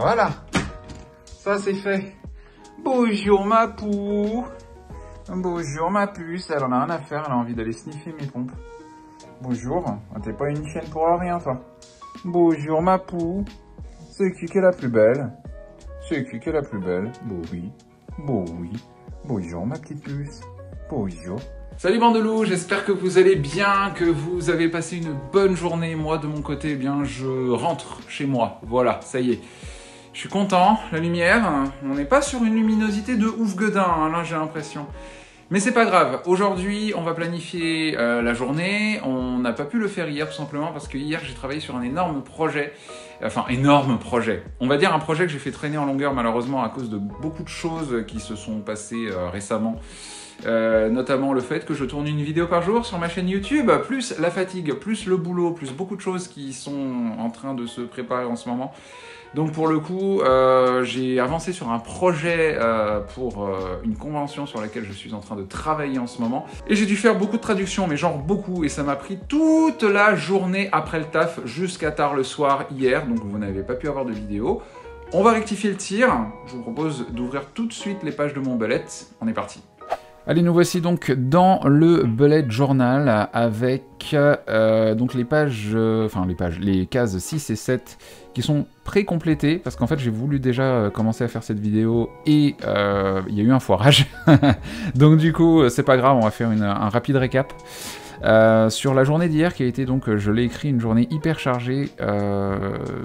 Voilà, ça c'est fait. Bonjour ma poux. Bonjour ma puce, elle en a rien à faire, elle a envie d'aller sniffer mes pompes. Bonjour, t'es pas une chienne pour rien toi. Bonjour ma poux. C'est qui est la plus belle? C'est qui est la plus belle? Bon oui, bon oui. Bonjour ma petite puce. Bonjour. Salut bande de loups, j'espère que vous allez bien, que vous avez passé une bonne journée. Moi de mon côté, eh bien je rentre chez moi. Voilà, ça y est. Je suis content, la lumière, on n'est pas sur une luminosité de ouf gueudin, hein, là j'ai l'impression. Mais c'est pas grave, aujourd'hui on va planifier la journée, on n'a pas pu le faire hier tout simplement parce que hier j'ai travaillé sur un énorme projet, enfin énorme projet, on va dire un projet que j'ai fait traîner en longueur malheureusement à cause de beaucoup de choses qui se sont passées récemment. Notamment le fait que je tourne une vidéo par jour sur ma chaîne YouTube, plus la fatigue, plus le boulot, plus beaucoup de choses qui sont en train de se préparer en ce moment. Donc pour le coup, j'ai avancé sur un projet pour une convention sur laquelle je suis en train de travailler en ce moment. Et j'ai dû faire beaucoup de traductions, mais genre beaucoup, et ça m'a pris toute la journée après le taf jusqu'à tard le soir hier, donc vous n'avez pas pu avoir de vidéo. On va rectifier le tir, je vous propose d'ouvrir tout de suite les pages de mon bullet, on est parti. Allez, nous voici donc dans le bullet journal avec donc les pages, les cases 6 et 7 qui sont pré-complétées parce qu'en fait j'ai voulu déjà commencer à faire cette vidéo et il y a eu un foirage. Donc du coup c'est pas grave, on va faire un rapide récap. Sur la journée d'hier qui a été donc, je l'ai écrit, une journée hyper chargée,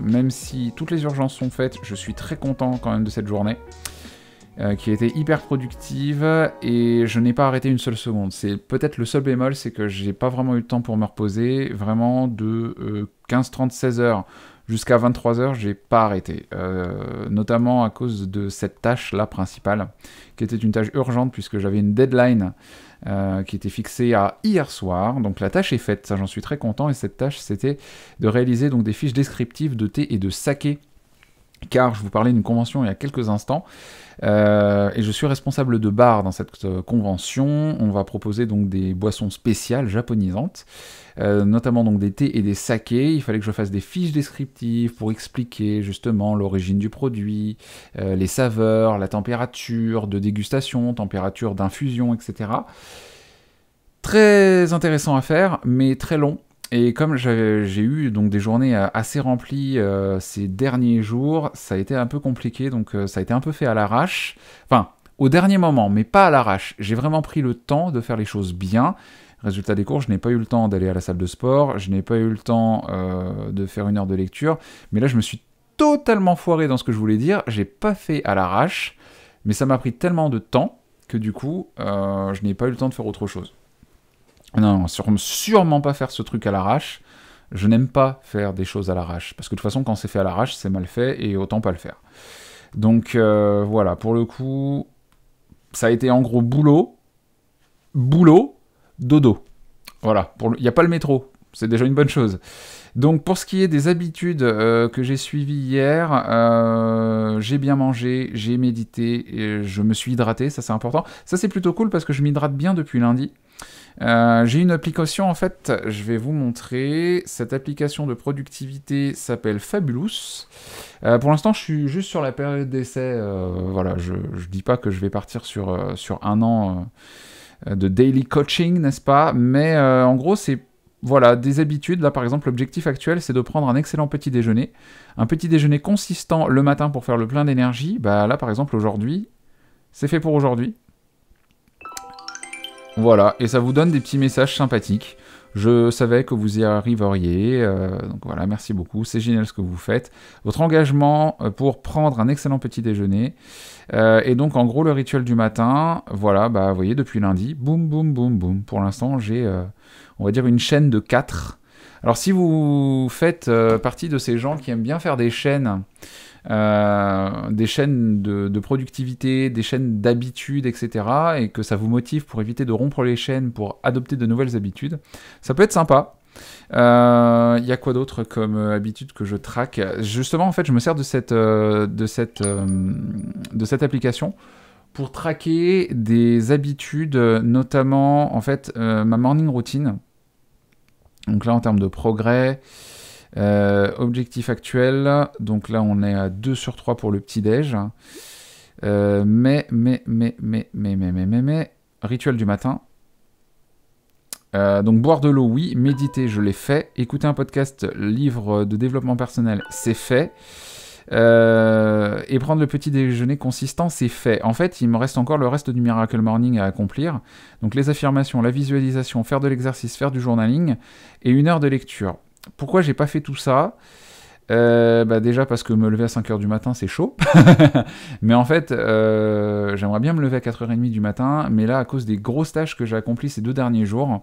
même si toutes les urgences sont faites, je suis très content quand même de cette journée. Qui a été hyper productive et je n'ai pas arrêté une seule seconde. C'est peut-être le seul bémol, c'est que j'ai pas vraiment eu le temps pour me reposer. Vraiment de 15h30, 16h jusqu'à 23h, j'ai pas arrêté. Notamment à cause de cette tâche-là principale, qui était une tâche urgente puisque j'avais une deadline qui était fixée à hier soir. Donc la tâche est faite, ça j'en suis très content. Et cette tâche, c'était de réaliser donc des fiches descriptives de thé et de saké. Car je vous parlais d'une convention il y a quelques instants, et je suis responsable de bar dans cette convention. On va proposer donc des boissons spéciales japonisantes, notamment donc des thés et des sakés. Il fallait que je fasse des fiches descriptives pour expliquer justement l'origine du produit, les saveurs, la température de dégustation, température d'infusion, etc. Très intéressant à faire, mais très long. Et comme j'ai eu donc des journées assez remplies ces derniers jours, ça a été un peu compliqué, donc ça a été un peu fait à l'arrache. Enfin, au dernier moment, mais pas à l'arrache. J'ai vraiment pris le temps de faire les choses bien. Résultat des cours, je n'ai pas eu le temps d'aller à la salle de sport, je n'ai pas eu le temps de faire 1 heure de lecture. Mais là, je me suis totalement foiré dans ce que je voulais dire. J'ai pas fait à l'arrache, mais ça m'a pris tellement de temps que du coup, je n'ai pas eu le temps de faire autre chose. Non, sûrement pas faire ce truc à l'arrache. Je n'aime pas faire des choses à l'arrache. Parce que de toute façon, quand c'est fait à l'arrache, c'est mal fait et autant pas le faire. Donc voilà, pour le coup, ça a été en gros boulot, dodo. Voilà, il n'y a pas le métro. C'est déjà une bonne chose. Donc pour ce qui est des habitudes que j'ai suivies hier, j'ai bien mangé, j'ai médité, et je me suis hydraté, ça c'est important. Ça c'est plutôt cool parce que je m'hydrate bien depuis lundi. J'ai une application, en fait, je vais vous montrer. Cette application de productivité s'appelle Fabulous. Pour l'instant, je suis juste sur la période d'essai. Voilà, je dis pas que je vais partir sur 1 an de daily coaching, n'est-ce pas? Mais en gros, c'est voilà, des habitudes. Là, par exemple, l'objectif actuel, c'est de prendre un excellent petit déjeuner. Un petit déjeuner consistant le matin pour faire le plein d'énergie. Bah là, par exemple, aujourd'hui, c'est fait pour aujourd'hui. Voilà, et ça vous donne des petits messages sympathiques. Je savais que vous y arriveriez, donc voilà, merci beaucoup, c'est génial ce que vous faites. Votre engagement pour prendre un excellent petit déjeuner. Et donc en gros, le rituel du matin, voilà, bah vous voyez, depuis lundi, boum, boum, boum, boum. Pour l'instant, j'ai, on va dire, une chaîne de 4. Alors si vous faites partie de ces gens qui aiment bien faire des chaînes de productivité, des chaînes d'habitudes, etc. et que ça vous motive pour éviter de rompre les chaînes, pour adopter de nouvelles habitudes, ça peut être sympa. Il y a quoi d'autre comme habitude que je traque? Justement, en fait, je me sers de cette application pour traquer des habitudes, notamment, en fait, ma morning routine. Donc là, en termes de progrès, Objectif actuel, donc là on est à 2 sur 3 pour le petit-déj. Mais, rituel du matin. Donc boire de l'eau, oui. Méditer, je l'ai fait. Écouter un podcast, livre de développement personnel, c'est fait. Et prendre le petit déjeuner consistant, c'est fait. En fait, il me reste encore le reste du Miracle Morning à accomplir. Donc les affirmations, la visualisation, faire de l'exercice, faire du journaling et 1 heure de lecture. Pourquoi j'ai pas fait tout ça ? Déjà parce que me lever à 5h du matin c'est chaud. Mais en fait j'aimerais bien me lever à 4h30 du matin, mais là à cause des grosses tâches que j'ai accomplies ces 2 derniers jours,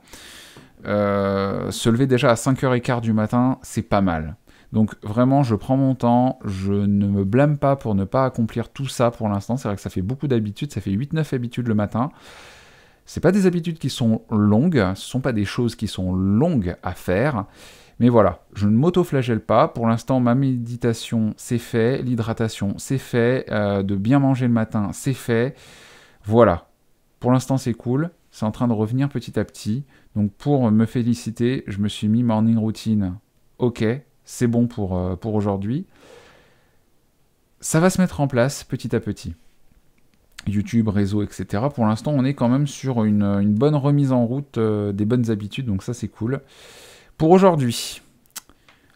se lever déjà à 5h15 du matin c'est pas mal. Donc vraiment je prends mon temps, je ne me blâme pas pour ne pas accomplir tout ça pour l'instant. C'est vrai que ça fait beaucoup d'habitudes, ça fait 8-9 habitudes le matin. C'est pas des habitudes qui sont longues, ce sont pas des choses qui sont longues à faire. Mais voilà, je ne m'auto-flagelle pas. Pour l'instant, ma méditation, c'est fait. L'hydratation, c'est fait. De bien manger le matin, c'est fait. Voilà. Pour l'instant, c'est cool. C'est en train de revenir petit à petit. Donc, pour me féliciter, je me suis mis morning routine. Ok, c'est bon pour aujourd'hui. Ça va se mettre en place petit à petit. YouTube, réseau, etc. Pour l'instant, on est quand même sur une bonne remise en route des bonnes habitudes. Donc ça, c'est cool. Pour aujourd'hui,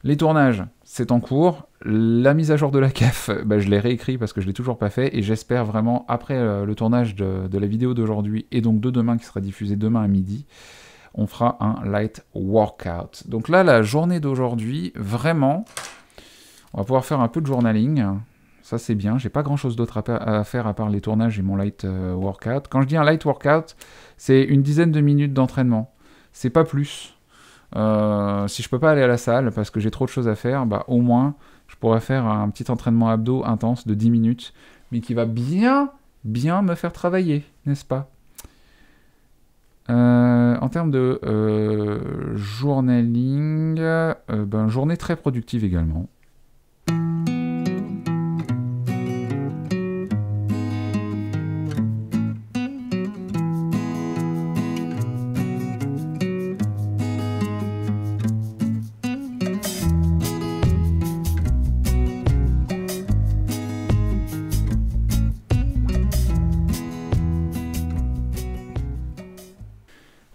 les tournages, c'est en cours. La mise à jour de la CAF, je l'ai réécrit parce que je ne l'ai toujours pas fait. Et j'espère vraiment, après le tournage de la vidéo d'aujourd'hui et donc de demain, qui sera diffusée demain à midi, on fera un light workout. Donc là, la journée d'aujourd'hui, vraiment, on va pouvoir faire un peu de journaling. Ça, c'est bien. J'ai pas grand-chose d'autre à faire à part les tournages et mon light workout. Quand je dis un light workout, c'est une dizaine de minutes d'entraînement. C'est pas plus. Si je peux pas aller à la salle parce que j'ai trop de choses à faire, au moins je pourrais faire un petit entraînement abdos intense de 10 minutes, mais qui va bien me faire travailler, n'est-ce pas ? En termes de journaling, journée très productive également.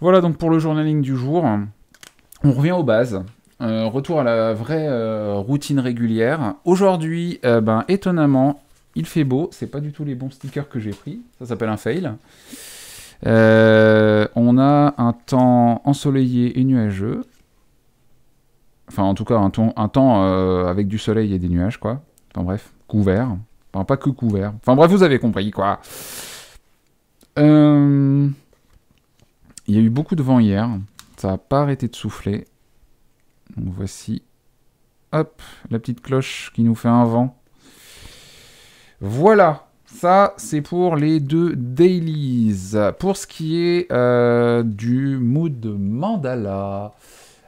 Voilà donc pour le journaling du jour. On revient aux bases. Retour à la vraie routine régulière. Aujourd'hui, étonnamment, il fait beau. C'est pas du tout les bons stickers que j'ai pris. Ça s'appelle un fail. On a un temps ensoleillé et nuageux. Enfin, en tout cas, un temps avec du soleil et des nuages, quoi. Enfin bref, couvert. Enfin, pas que couvert. Enfin bref, vous avez compris, quoi. Il y a eu beaucoup de vent hier, ça n'a pas arrêté de souffler. Donc voici, hop, la petite cloche qui nous fait un vent. Voilà, ça c'est pour les 2 dailies. Pour ce qui est du mood mandala.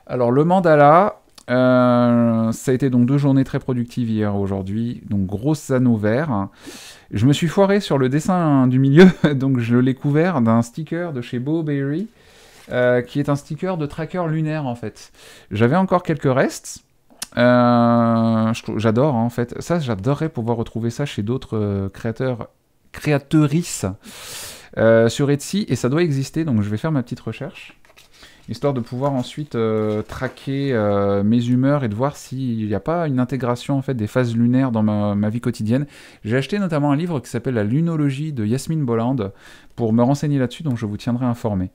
Alors le mandala, ça a été donc 2 journées très productives hier et aujourd'hui. Donc gros anneau vert. Je me suis foiré sur le dessin du milieu, donc je l'ai couvert d'un sticker de chez Bowberry, qui est un sticker de tracker lunaire en fait. J'avais encore quelques restes, j'adore en fait, ça j'adorerais pouvoir retrouver ça chez d'autres créatrices sur Etsy, et ça doit exister, donc je vais faire ma petite recherche, histoire de pouvoir ensuite traquer mes humeurs et de voir s'il n'y a pas une intégration en fait, des phases lunaires dans ma vie quotidienne. J'ai acheté notamment un livre qui s'appelle La lunologie de Yasmine Bolland pour me renseigner là-dessus, donc je vous tiendrai informé.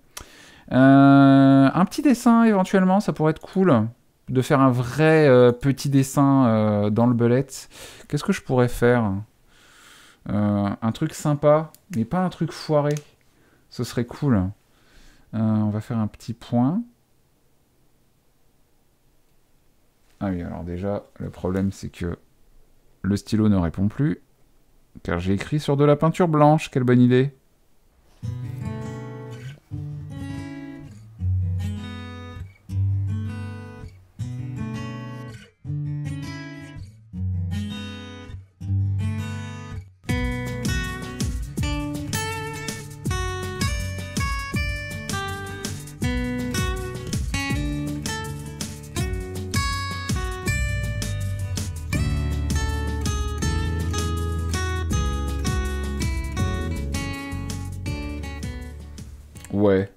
Un petit dessin éventuellement, ça pourrait être cool de faire un vrai petit dessin dans le bullet. Qu'est-ce que je pourrais faire ? Un truc sympa, mais pas un truc foiré. Ce serait cool. On va faire un petit point. Ah oui, alors déjà, le problème c'est que le stylo ne répond plus, car j'ai écrit sur de la peinture blanche. Quelle bonne idée! Ouais.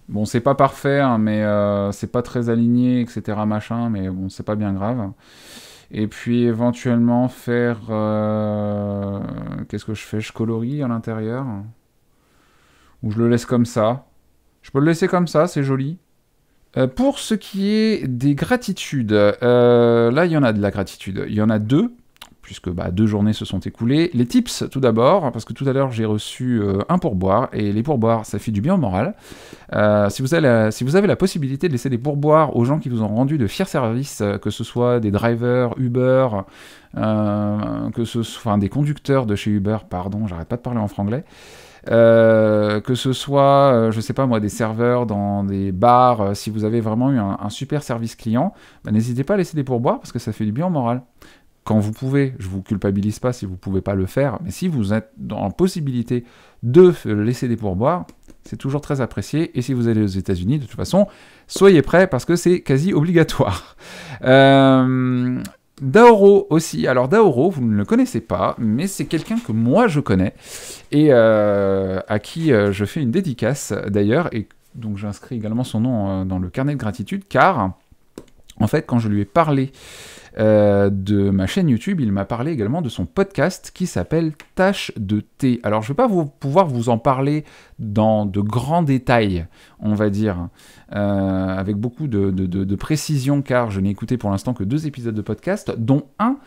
Bon, c'est pas parfait, hein, mais c'est pas très aligné, etc. machin, mais bon, c'est pas bien grave. Et puis éventuellement faire... Qu'est-ce que je fais? Je colorie à l'intérieur. Ou je le laisse comme ça. Je peux le laisser comme ça, c'est joli. Pour ce qui est des gratitudes, là il y en a de la gratitude. Il y en a deux, puisque 2 journées se sont écoulées. Les tips tout d'abord, parce que tout à l'heure j'ai reçu un pourboire, et les pourboires ça fait du bien au moral. Si vous avez la possibilité de laisser des pourboires aux gens qui vous ont rendu de fiers services, que ce soit des drivers, Uber, que ce soit des conducteurs de chez Uber, pardon, j'arrête pas de parler en franglais, que ce soit, je sais pas moi, des serveurs dans des bars, si vous avez vraiment eu un super service client, n'hésitez pas à laisser des pourboires parce que ça fait du bien au moral. Quand vous pouvez, je vous culpabilise pas si vous pouvez pas le faire, mais si vous êtes dans la possibilité de laisser des pourboires, c'est toujours très apprécié. Et si vous allez aux États-Unis, de toute façon, soyez prêts parce que c'est quasi obligatoire. Daoro aussi. Alors Daoro, vous ne le connaissez pas, mais c'est quelqu'un que moi je connais et à qui je fais une dédicace d'ailleurs. Et donc j'inscris également son nom dans le carnet de gratitude car, en fait, quand je lui ai parlé de ma chaîne YouTube, il m'a parlé également de son podcast qui s'appelle Tâche de thé. Alors je ne vais pas pouvoir vous en parler dans de grands détails, on va dire, avec beaucoup de précision, car je n'ai écouté pour l'instant que 2 épisodes de podcast, dont un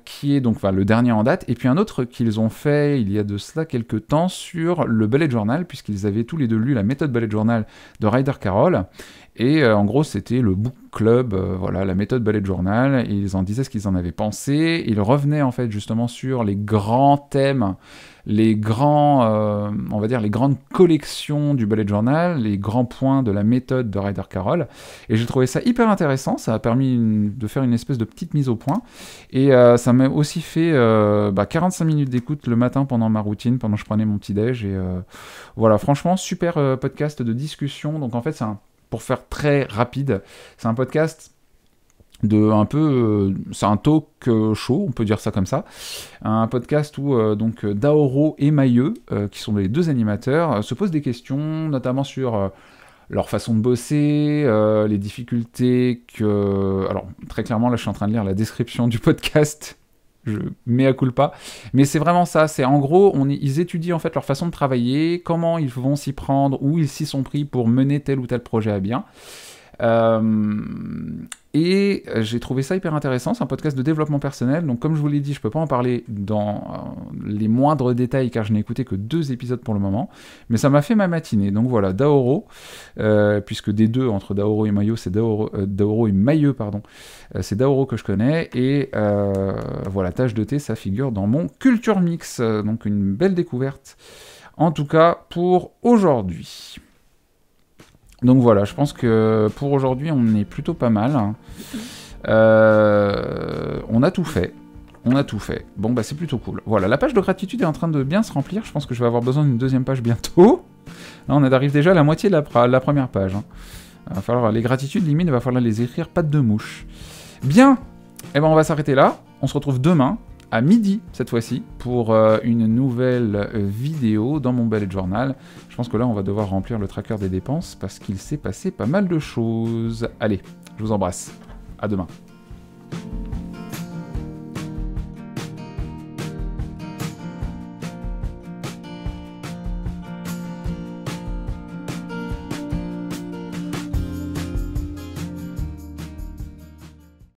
qui est donc le dernier en date, et puis un autre qu'ils ont fait il y a de cela quelques temps sur le bullet journal, puisqu'ils avaient tous les deux lu la méthode bullet journal de Ryder Carroll. Et en gros, c'était le book club, voilà, la méthode bullet journal, et ils en disaient ce qu'ils en avaient pensé. Ils revenaient en fait justement sur les grands thèmes, les grands, on va dire les grandes collections du bullet journal, les grands points de la méthode de Ryder Carroll. Et j'ai trouvé ça hyper intéressant, ça a permis de faire une espèce de petite mise au point. Et ça m'a aussi fait 45 minutes d'écoute le matin pendant ma routine, pendant que je prenais mon petit-déj. Et voilà, franchement, super podcast de discussion. Donc en fait, pour faire très rapide, c'est un podcast c'est un talk show, on peut dire ça comme ça, un podcast où donc Daoro et Mailleux, qui sont les 2 animateurs, se posent des questions, notamment sur leur façon de bosser, les difficultés que... Alors, très clairement, là, je suis en train de lire la description du podcast, je mea culpa, mais c'est vraiment ça, c'est en gros, ils étudient en fait leur façon de travailler, comment ils vont s'y prendre, où ils s'y sont pris pour mener tel ou tel projet à bien. Et j'ai trouvé ça hyper intéressant, c'est un podcast de développement personnel, donc comme je vous l'ai dit, je peux pas en parler dans les moindres détails car je n'ai écouté que 2 épisodes pour le moment, mais ça m'a fait ma matinée. Donc voilà, Daoro, puisque des deux entre Daoro et Mailleux, c'est Daoro et Mailleux, pardon, c'est Daoro que je connais, et voilà, Tâche de thé, ça figure dans mon Culture Mix, donc une belle découverte, en tout cas pour aujourd'hui. Donc voilà, je pense que pour aujourd'hui, on est plutôt pas mal. On a tout fait. Bon, c'est plutôt cool. Voilà, la page de gratitude est en train de bien se remplir. Je pense que je vais avoir besoin d'une 2e page bientôt. Là, on arrive déjà à la moitié de la première page. Il va falloir, les gratitudes, limite, il va falloir les écrire pattes de mouche. Bien, on va s'arrêter là. On se retrouve demain, à midi cette fois-ci, pour une nouvelle vidéo dans mon bullet journal. Je pense que là, on va devoir remplir le tracker des dépenses parce qu'il s'est passé pas mal de choses. Allez, je vous embrasse. À demain.